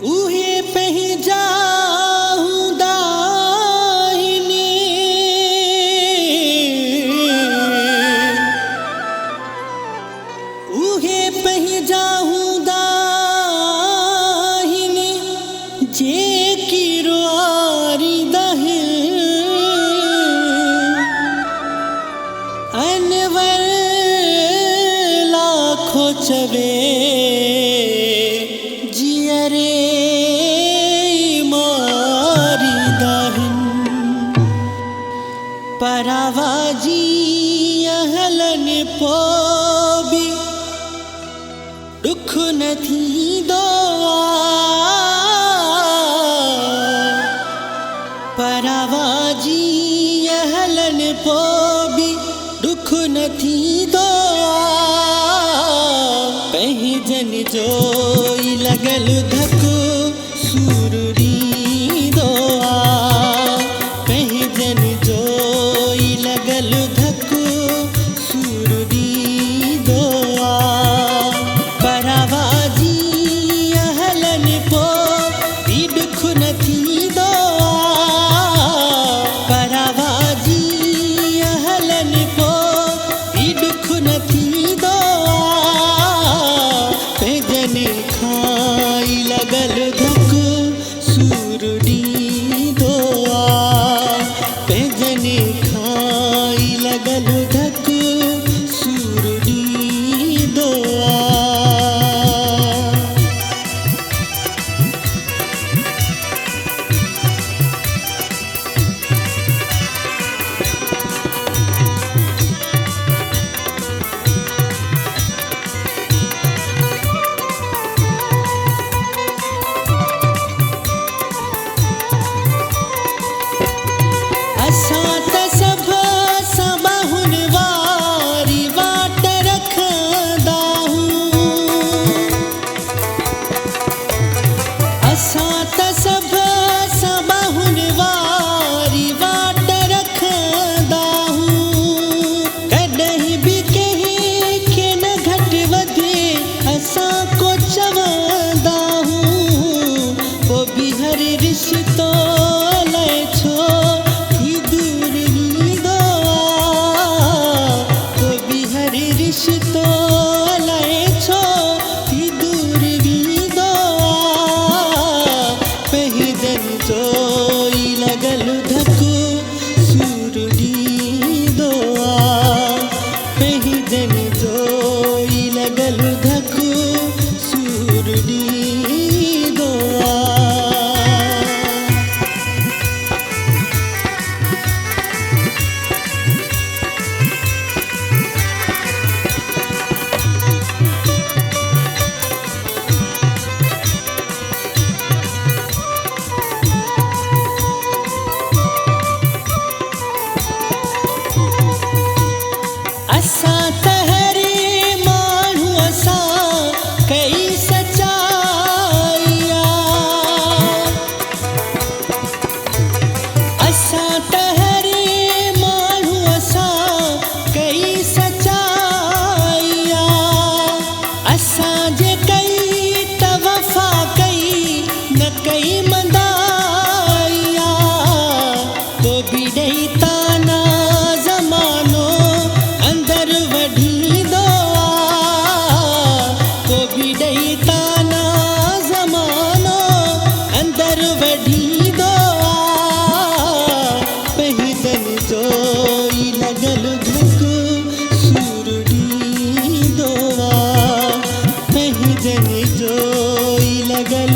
उहे पही जाऊं दाहिने, उहे पही जाऊं दाहिने, जे की रोआरी दहिन अनवर लाखों चवे जियरे परावाजी हलन पोबी दुख नथी दो परावाजी हलन पोबी दुख नथी दो पहिजन जोई लगल धक सुररी दो पहिजन जो लगल धक सुररी दोआ परावाजी हलन पो भी दुख नथी दोआ परावाजी हलन पो भी दुख नथी दोआ पैजन खाई लगल धक सुररी दोआ पैजन खाई लगल धक सुररी दोआ असां त सभ सबहुन वारी वाट रखंदा हूं असां त सभ सबहुन वारी वाट रखंदा हूं कॾहिं बि कंहिंखे न घटि वधे असां को चवंदा हूं पोइ बि हर रिश्तो अलाए छो रिश्तो अलाए छो थी दूर भी दोआ पहिजन जोई लगल धक सुररी दोआ पहिजन जोई लगल धक सुररी दोआ असां त हर माण्हू असां कई सचाइया असां त हर माण्हू असां कई सचाइया असां जे कई त वफ़ा कई न कई मंदाइया तो बि ॾेई ताना ज़मानो अंदर वठी दोआ को बि ॾेई ताना ज़मानो अंदर वठी दोआ पहिजन जोई लगल धक सुररी दोआ पहिजन जोई लगल